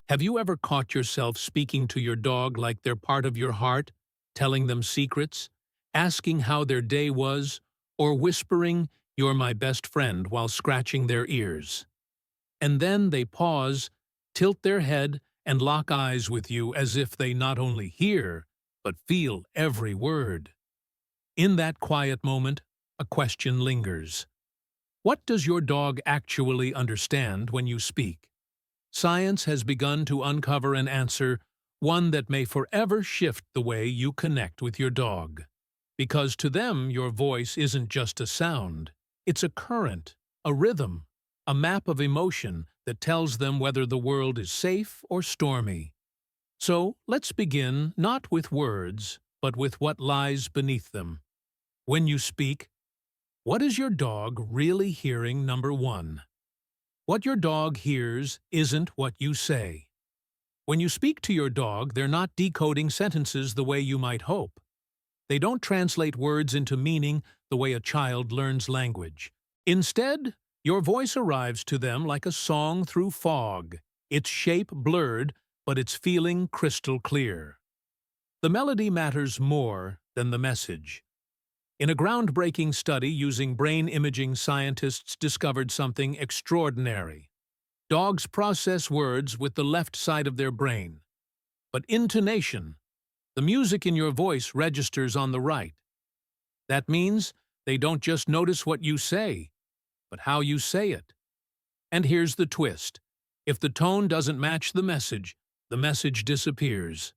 Have you ever caught yourself speaking to your dog like they're part of your heart, telling them secrets, asking how their day was, or whispering, "You're my best friend," while scratching their ears? And then they pause, tilt their head, and lock eyes with you as if they not only hear, but feel every word. In that quiet moment, a question lingers. What does your dog actually understand when you speak? Science has begun to uncover an answer, one that may forever shift the way you connect with your dog. Because to them, your voice isn't just a sound. It's a current, a rhythm, a map of emotion that tells them whether the world is safe or stormy. So, let's begin not with words, but with what lies beneath them. When you speak, what is your dog really hearing? Number one. What your dog hears isn't what you say. When you speak to your dog, they're not decoding sentences the way you might hope. They don't translate words into meaning the way a child learns language. Instead, your voice arrives to them like a song through fog, its shape blurred, but its feeling crystal clear. The melody matters more than the message. In a groundbreaking study using brain imaging, scientists discovered something extraordinary. Dogs process words with the left side of their brain. But intonation, the music in your voice, registers on the right. That means they don't just notice what you say, but how you say it. And here's the twist. If the tone doesn't match the message disappears.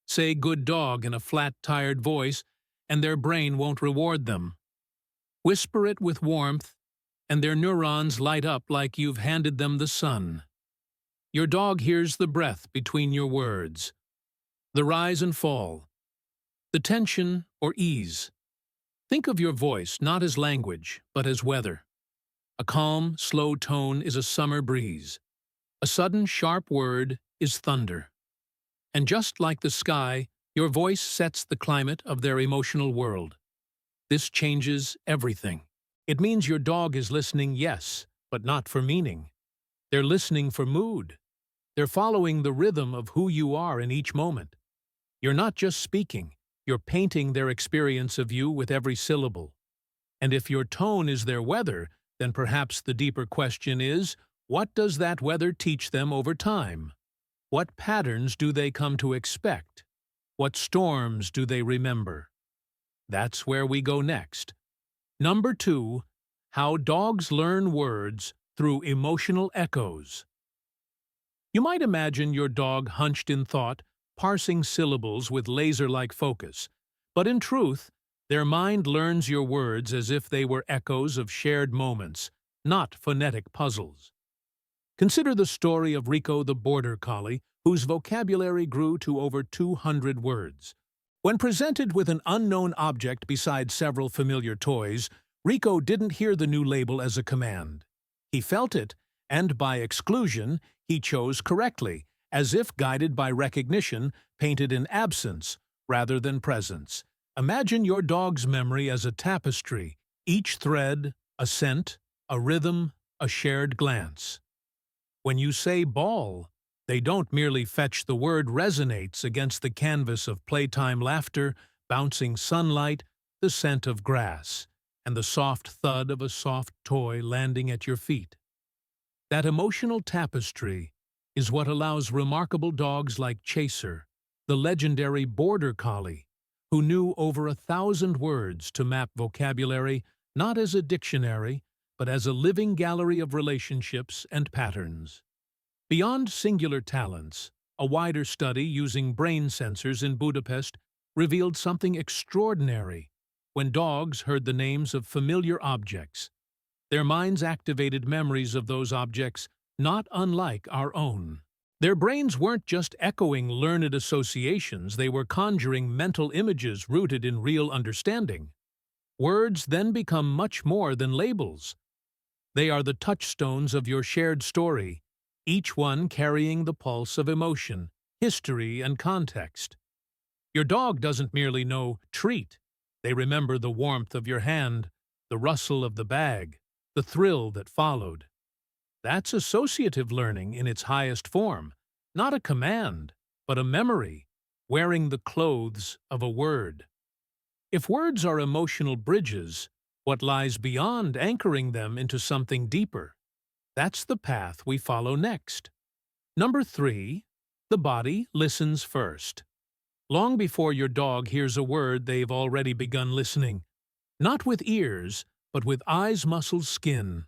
Say "good dog" in a flat, tired voice, and their brain won't reward them. Whisper it with warmth, and their neurons light up like you've handed them the sun. Your dog hears the breath between your words, the rise and fall, the tension or ease. Think of your voice not as language, but as weather. A calm, slow tone is a summer breeze. A sudden, sharp word is thunder. And just like the sky, your voice sets the climate of their emotional world. This changes everything. It means your dog is listening, yes, but not for meaning. They're listening for mood. They're following the rhythm of who you are in each moment. You're not just speaking, you're painting their experience of you with every syllable. And if your tone is their weather, then perhaps the deeper question is, what does that weather teach them over time? What patterns do they come to expect? What storms do they remember? That's where we go next. Number two, how dogs learn words through emotional echoes. You might imagine your dog hunched in thought, parsing syllables with laser-like focus. But in truth, their mind learns your words as if they were echoes of shared moments, not phonetic puzzles. Consider the story of Rico the Border Collie, whose vocabulary grew to over 200 words. When presented with an unknown object beside several familiar toys, Rico didn't hear the new label as a command. He felt it, and by exclusion, he chose correctly, as if guided by recognition painted in absence rather than presence. Imagine your dog's memory as a tapestry, each thread, a scent, a rhythm, a shared glance. When you say ball, they don't merely fetch, the word resonates against the canvas of playtime laughter, bouncing sunlight, the scent of grass, and the soft thud of a soft toy landing at your feet. That emotional tapestry is what allows remarkable dogs like Chaser, the legendary Border Collie, who knew over 1,000 words, to map vocabulary not as a dictionary, but as a living gallery of relationships and patterns. Beyond singular talents, a wider study using brain sensors in Budapest revealed something extraordinary. When dogs heard the names of familiar objects, their minds activated memories of those objects not unlike our own. Their brains weren't just echoing learned associations, they were conjuring mental images rooted in real understanding. Words then become much more than labels. They are the touchstones of your shared story, each one carrying the pulse of emotion, history, and context. Your dog doesn't merely know treat. They remember the warmth of your hand, the rustle of the bag, the thrill that followed. That's associative learning in its highest form, Not a command, but a memory, wearing the clothes of a word. If words are emotional bridges, what lies beyond anchoring them into something deeper? That's the path we follow next. Number 3, the body listens first. Long before your dog hears a word, they've already begun listening. Not with ears, but with eyes, muscles, skin.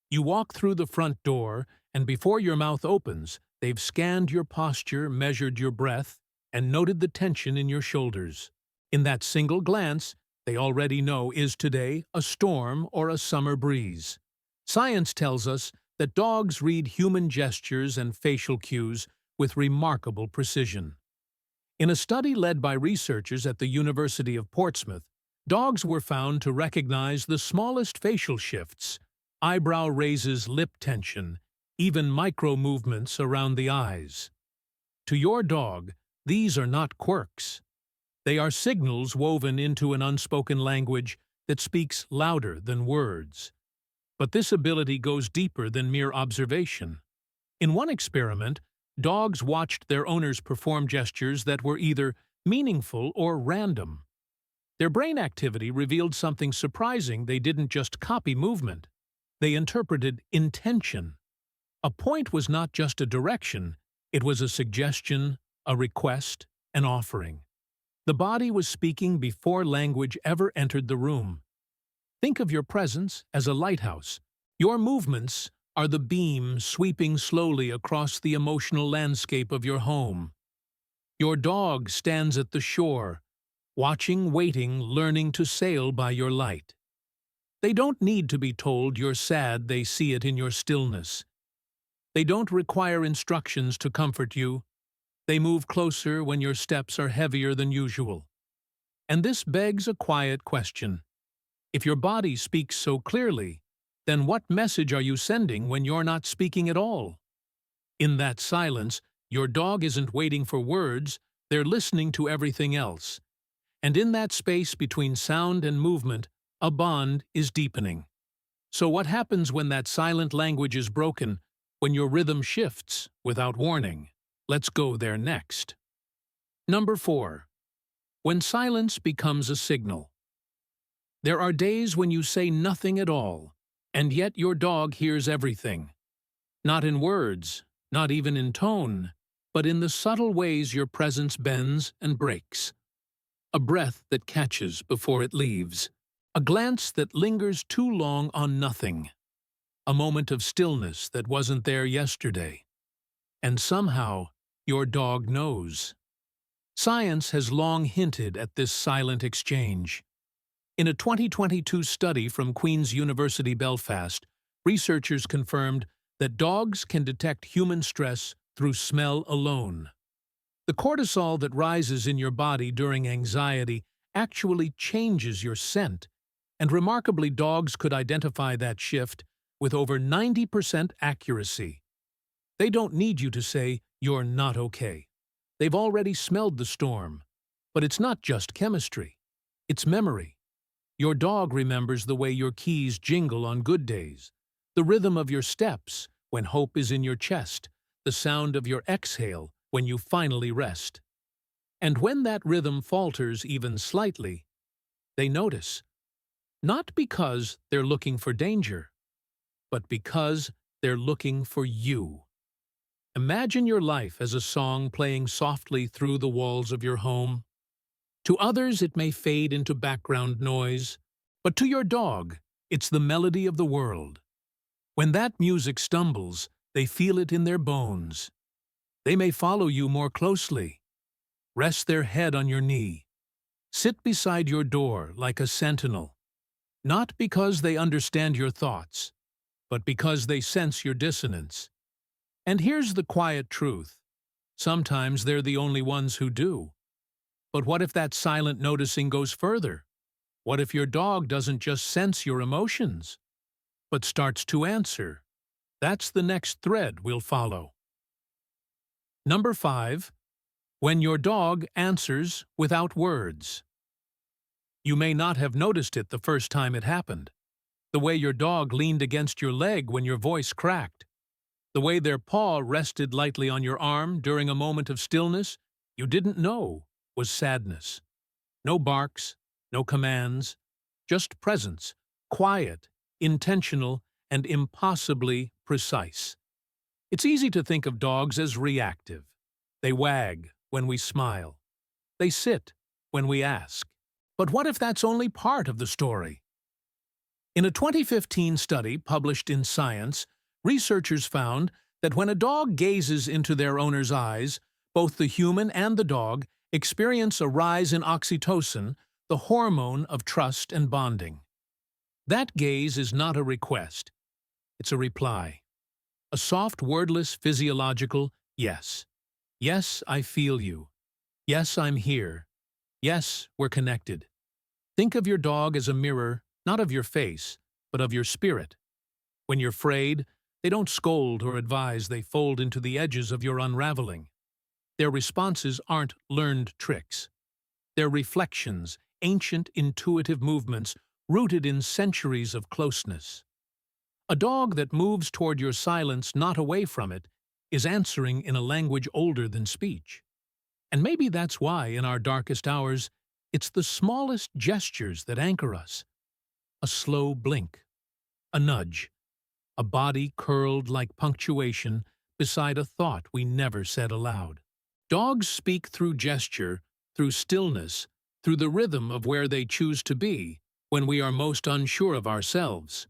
You walk through the front door, and before your mouth opens, they've scanned your posture, measured your breath, and noted the tension in your shoulders. In that single glance, they already know, is today a storm or a summer breeze? Science tells us that dogs read human gestures and facial cues with remarkable precision. In a study led by researchers at the University of Portsmouth, dogs were found to recognize the smallest facial shifts, eyebrow raises, lip tension, even micro-movements around the eyes. To your dog, these are not quirks. They are signals woven into an unspoken language that speaks louder than words. But this ability goes deeper than mere observation. In one experiment, dogs watched their owners perform gestures that were either meaningful or random. Their brain activity revealed something surprising. They didn't just copy movement. They interpreted intention. A point was not just a direction, it was a suggestion, a request, an offering. The body was speaking before language ever entered the room. Think of your presence as a lighthouse. Your movements are the beam sweeping slowly across the emotional landscape of your home. Your dog stands at the shore, watching, waiting, learning to sail by your light. They don't need to be told you're sad, they see it in your stillness. They don't require instructions to comfort you. They move closer when your steps are heavier than usual. And this begs a quiet question. If your body speaks so clearly, then what message are you sending when you're not speaking at all? In that silence, your dog isn't waiting for words, they're listening to everything else. And in that space between sound and movement, a bond is deepening. So what happens when that silent language is broken, when your rhythm shifts without warning? Let's go there next. Number 4. When silence becomes a signal. There are days when you say nothing at all, and yet your dog hears everything. Not in words, not even in tone, but in the subtle ways your presence bends and breaks. A breath that catches before it leaves. A glance that lingers too long on nothing. A moment of stillness that wasn't there yesterday. And somehow, your dog knows. Science has long hinted at this silent exchange. In a 2022 study from Queen's University Belfast, researchers confirmed that dogs can detect human stress through smell alone. The cortisol that rises in your body during anxiety actually changes your scent, and remarkably, dogs could identify that shift with over 90% accuracy. They don't need you to say, "You're not okay." They've already smelled the storm. But it's not just chemistry. It's memory. Your dog remembers the way your keys jingle on good days, the rhythm of your steps when hope is in your chest, the sound of your exhale when you finally rest. And when that rhythm falters even slightly, they notice. Not because they're looking for danger, but because they're looking for you. Imagine your life as a song playing softly through the walls of your home. To others, it may fade into background noise, but to your dog, it's the melody of the world. When that music stumbles, they feel it in their bones. They may follow you more closely, rest their head on your knee, sit beside your door like a sentinel, not because they understand your thoughts, but because they sense your dissonance. And here's the quiet truth. Sometimes they're the only ones who do. But what if that silent noticing goes further? What if your dog doesn't just sense your emotions, but starts to answer? That's the next thread we'll follow. Number 5. When your dog answers without words. You may not have noticed it the first time it happened. The way your dog leaned against your leg when your voice cracked. The way their paw rested lightly on your arm during a moment of stillness you didn't know was sadness. No barks, no commands, just presence, quiet, intentional, and impossibly precise. It's easy to think of dogs as reactive. They wag when we smile. They sit when we ask. But what if that's only part of the story? In a 2015 study published in Science, researchers found that when a dog gazes into their owner's eyes, both the human and the dog experience a rise in oxytocin, the hormone of trust and bonding. That gaze is not a request. It's a reply. A soft, wordless, physiological yes. Yes, I feel you. Yes, I'm here. Yes, we're connected. Think of your dog as a mirror, not of your face, but of your spirit. When you're frayed, they don't scold or advise, they fold into the edges of your unraveling. Their responses aren't learned tricks. They're reflections, ancient intuitive movements rooted in centuries of closeness. A dog that moves toward your silence, not away from it, is answering in a language older than speech. And maybe that's why, in our darkest hours, it's the smallest gestures that anchor us. A slow blink, a nudge, a body curled like punctuation beside a thought we never said aloud. Dogs speak through gesture, through stillness, through the rhythm of where they choose to be when we are most unsure of ourselves.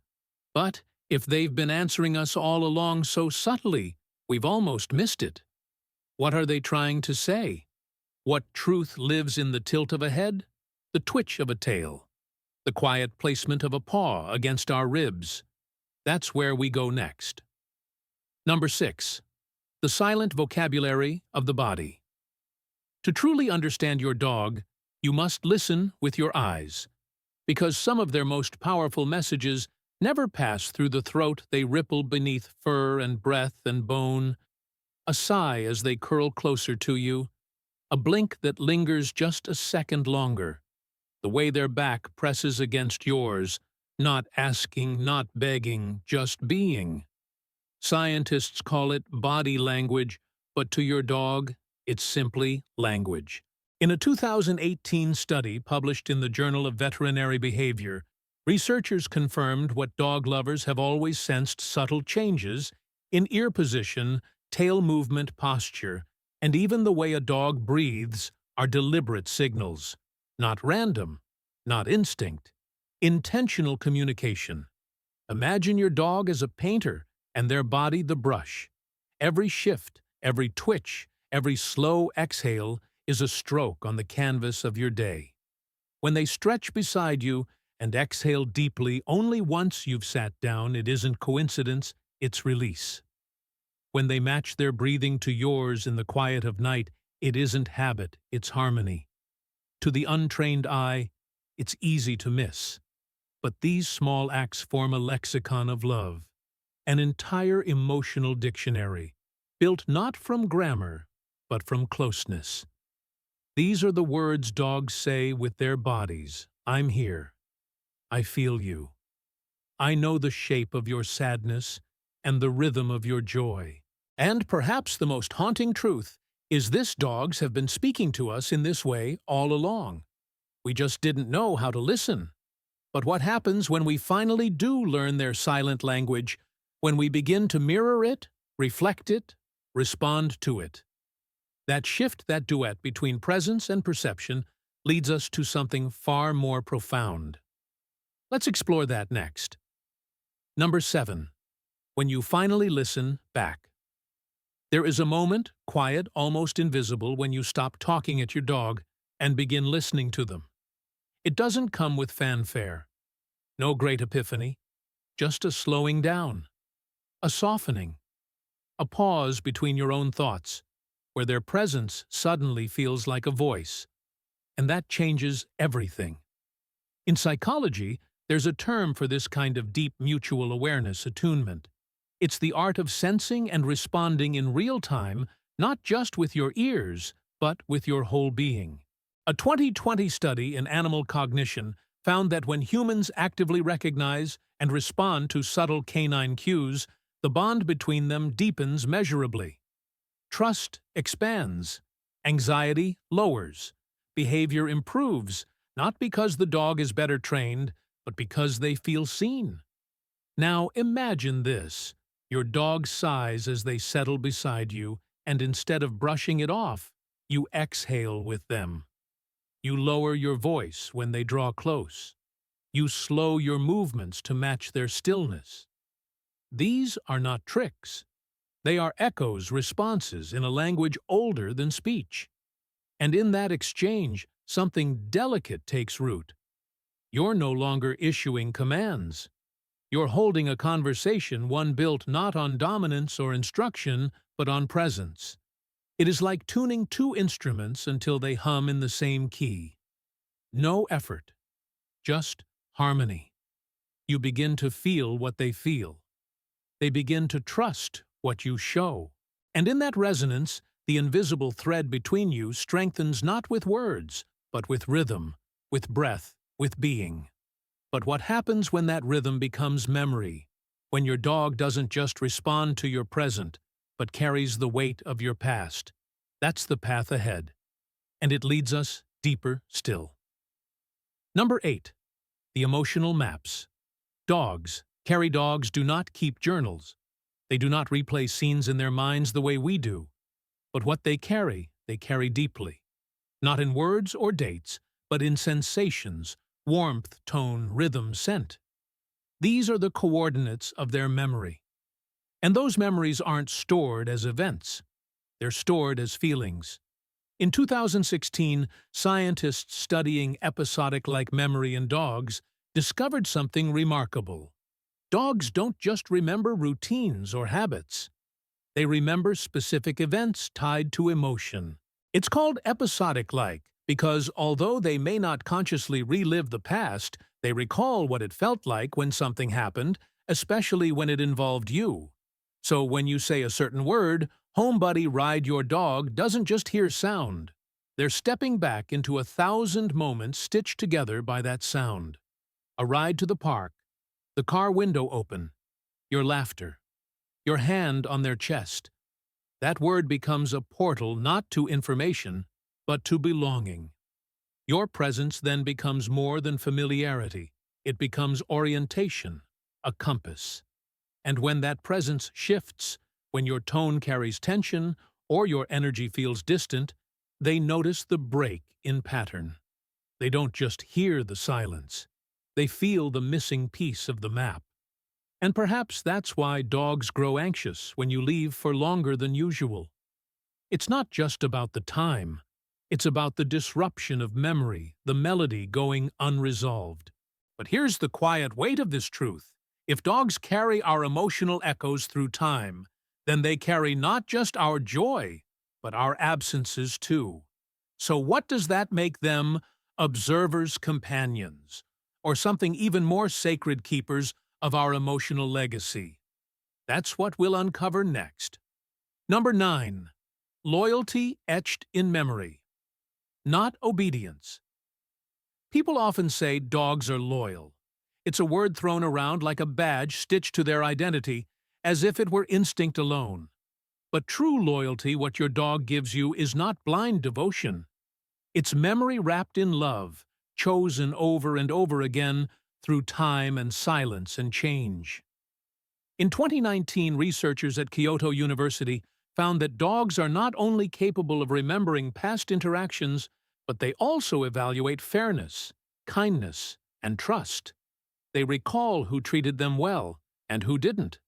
But if they've been answering us all along so subtly, we've almost missed it. What are they trying to say? What truth lives in the tilt of a head, the twitch of a tail, the quiet placement of a paw against our ribs? That's where we go next. Number 6. The silent vocabulary of the body. To truly understand your dog, you must listen with your eyes, because some of their most powerful messages never pass through the throat, they ripple beneath fur and breath and bone. A sigh as they curl closer to you, a blink that lingers just a second longer, the way their back presses against yours, not asking, not begging, just being. Scientists call it body language, but to your dog, it's simply language. In a 2018 study published in the Journal of Veterinary Behavior, researchers confirmed what dog lovers have always sensed: subtle changes in ear position, tail movement, posture, and even the way a dog breathes are deliberate signals. Not random, not instinct. Intentional communication. Imagine your dog as a painter and their body the brush. Every shift, every twitch, every slow exhale is a stroke on the canvas of your day. When they stretch beside you and exhale deeply only once you've sat down, it isn't coincidence, it's release. When they match their breathing to yours in the quiet of night, it isn't habit, it's harmony. To the untrained eye, it's easy to miss. But these small acts form a lexicon of love, an entire emotional dictionary, built not from grammar, but from closeness. These are the words dogs say with their bodies. I'm here. I feel you. I know the shape of your sadness and the rhythm of your joy. And perhaps the most haunting truth is this: dogs have been speaking to us in this way all along. We just didn't know how to listen. But what happens when we finally do learn their silent language, when we begin to mirror it, reflect it, respond to it? That shift, that duet between presence and perception, leads us to something far more profound. Let's explore that next. Number 7. When you finally listen back. There is a moment, quiet, almost invisible, when you stop talking at your dog and begin listening to them. It doesn't come with fanfare. No great epiphany. Just a slowing down. A softening. A pause between your own thoughts, where their presence suddenly feels like a voice. And that changes everything. In psychology, there's a term for this kind of deep mutual awareness: attunement. It's the art of sensing and responding in real time, not just with your ears, but with your whole being. A 2020 study in animal cognition found that when humans actively recognize and respond to subtle canine cues, the the bond between them deepens measurably. Trust expands. Anxiety lowers. Behavior improves, not because the dog is better trained, but because they feel seen. Now imagine this. Your dog sighs as they settle beside you, and instead of brushing it off, you exhale with them. You lower your voice when they draw close. You slow your movements to match their stillness. These are not tricks. They are echoes, responses in a language older than speech. And in that exchange, something delicate takes root. You're no longer issuing commands. You're holding a conversation, one built not on dominance or instruction, but on presence. It is like tuning two instruments until they hum in the same key. No effort, just harmony. You begin to feel what they feel. They begin to trust what you show. And in that resonance, the invisible thread between you strengthens not with words, but with rhythm, with breath, with being. But what happens when that rhythm becomes memory? When your dog doesn't just respond to your present, but carries the weight of your past? That's the path ahead. And it leads us deeper still. Number 8. The emotional maps. Carry dogs do not keep journals. They do not replay scenes in their minds the way we do. But what they carry deeply. Not in words or dates, but in sensations, warmth, tone, rhythm, scent. These are the coordinates of their memory. And those memories aren't stored as events. They're stored as feelings. In 2016, scientists studying episodic-like memory in dogs discovered something remarkable. Dogs don't just remember routines or habits. They remember specific events tied to emotion. It's called episodic-like because although they may not consciously relive the past, they recall what it felt like when something happened, especially when it involved you. So when you say a certain word, Home Buddy Ride Your Dog doesn't just hear sound. They're stepping back into 1,000 moments stitched together by that sound. A ride to the park, the car window open, your laughter, your hand on their chest. That word becomes a portal not to information, but to belonging. Your presence then becomes more than familiarity. It becomes orientation, a compass. And when that presence shifts, when your tone carries tension or your energy feels distant, they notice the break in pattern. They don't just hear the silence. They feel the missing piece of the map. And perhaps that's why dogs grow anxious when you leave for longer than usual. It's not just about the time. It's about the disruption of memory, the melody going unresolved. But here's the quiet weight of this truth. If dogs carry our emotional echoes through time, then they carry not just our joy, but our absences too. So what does that make them? Observers, companions, or something even more sacred, keepers of our emotional legacy? That's what we'll uncover next. Number 9. Loyalty etched in memory. Not obedience. People often say dogs are loyal. It's a word thrown around like a badge stitched to their identity, as if it were instinct alone. But true loyalty, what your dog gives you, is not blind devotion. It's memory wrapped in love, chosen over and over again through time and silence and change. In 2019, researchers at Kyoto University found that dogs are not only capable of remembering past interactions, but they also evaluate fairness, kindness, and trust. They recall who treated them well and who didn't.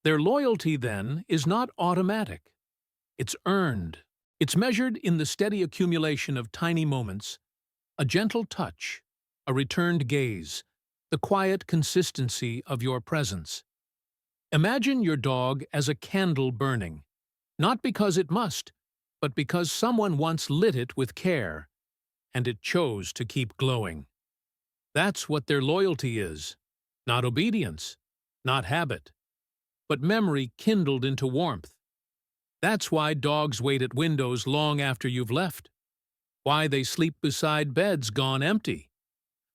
Their loyalty, then, is not automatic. It's earned. It's measured in the steady accumulation of tiny moments, a gentle touch, a returned gaze, the quiet consistency of your presence. Imagine your dog as a candle burning, not because it must, but because someone once lit it with care, and it chose to keep glowing. That's what their loyalty is, not obedience, not habit, but memory kindled into warmth. That's why dogs wait at windows long after you've left, why they sleep beside beds gone empty,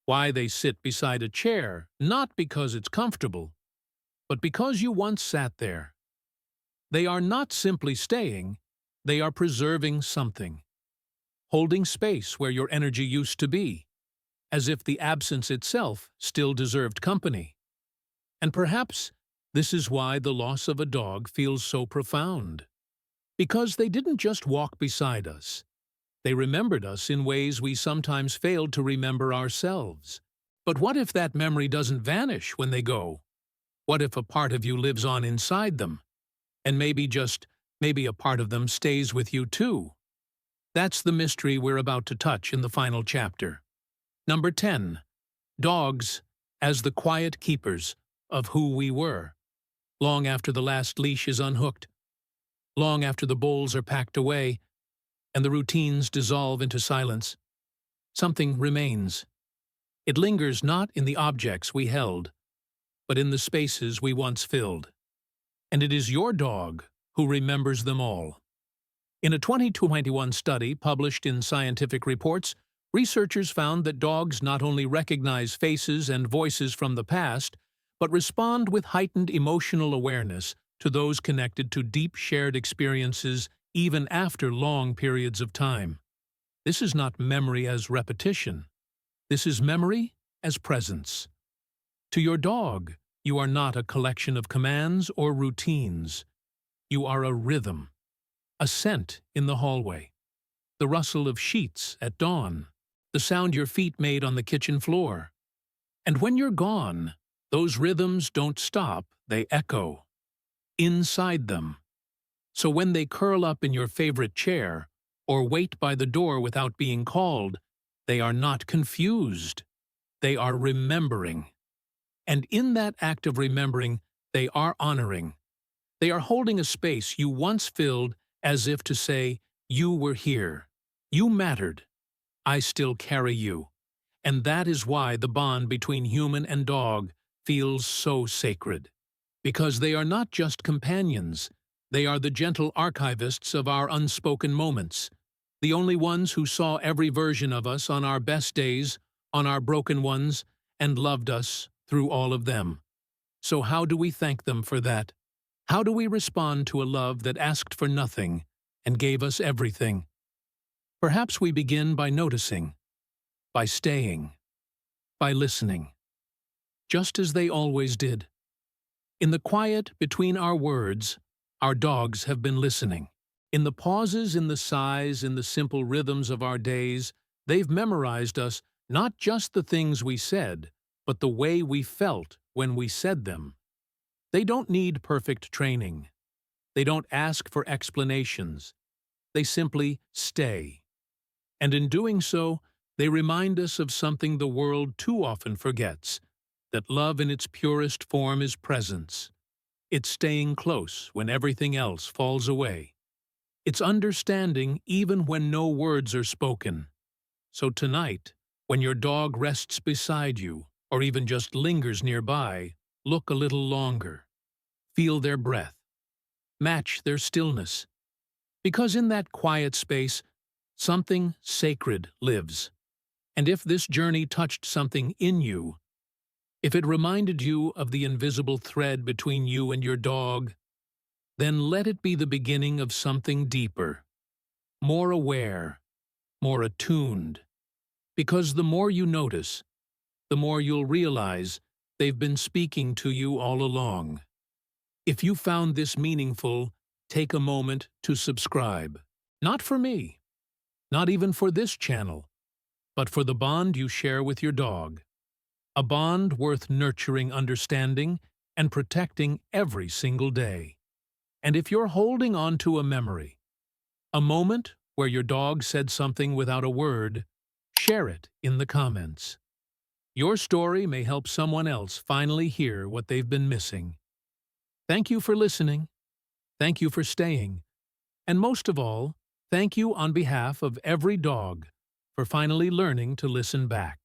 why they sit beside a chair, not because it's comfortable, but because you once sat there. They are not simply staying, they are preserving something, holding space where your energy used to be, as if the absence itself still deserved company. And perhaps this is why the loss of a dog feels so profound. Because they didn't just walk beside us. They remembered us in ways we sometimes failed to remember ourselves. But what if that memory doesn't vanish when they go? What if a part of you lives on inside them? And maybe a part of them stays with you too? That's the mystery we're about to touch in the final chapter. Number 10. Dogs as the quiet keepers of who we were. Long after the last leash is unhooked, long after the bowls are packed away, and the routines dissolve into silence, something remains. It lingers not in the objects we held, but in the spaces we once filled. And it is your dog who remembers them all. In a 2021 study published in Scientific Reports, researchers found that dogs not only recognize faces and voices from the past, but respond with heightened emotional awareness to those connected to deep shared experiences even after long periods of time. This is not memory as repetition. This is memory as presence. To your dog, you are not a collection of commands or routines. You are a rhythm, a scent in the hallway, the rustle of sheets at dawn, the sound your feet made on the kitchen floor. And when you're gone, those rhythms don't stop, they echo. Inside them. So when they curl up in your favorite chair, or wait by the door without being called, they are not confused. They are remembering. And in that act of remembering, they are honoring. They are holding a space you once filled as if to say, you were here. You mattered. I still carry you. And that is why the bond between human and dog feels so sacred. Because they are not just companions, they are the gentle archivists of our unspoken moments, the only ones who saw every version of us on our best days, on our broken ones, and loved us through all of them. So how do we thank them for that? How do we respond to a love that asked for nothing and gave us everything? Perhaps we begin by noticing, by staying, by listening, just as they always did. In the quiet between our words, our dogs have been listening. In the pauses, in the sighs, in the simple rhythms of our days, they've memorized us, not just the things we said, but the way we felt when we said them. They don't need perfect training. They don't ask for explanations. They simply stay. And in doing so, they remind us of something the world too often forgets, that love in its purest form is presence. It's staying close when everything else falls away. It's understanding even when no words are spoken. So tonight, when your dog rests beside you, or even just lingers nearby, look a little longer. Feel their breath. Match their stillness. Because in that quiet space, something sacred lives. And if this journey touched something in you, if it reminded you of the invisible thread between you and your dog, then let it be the beginning of something deeper, more aware, more attuned. Because the more you notice, the more you'll realize they've been speaking to you all along. If you found this meaningful, take a moment to subscribe. Not for me, not even for this channel, but for the bond you share with your dog. A bond worth nurturing, understanding, and protecting every single day. And if you're holding on to a memory, a moment where your dog said something without a word, share it in the comments. Your story may help someone else finally hear what they've been missing. Thank you for listening. Thank you for staying. And most of all, thank you on behalf of every dog for finally learning to listen back.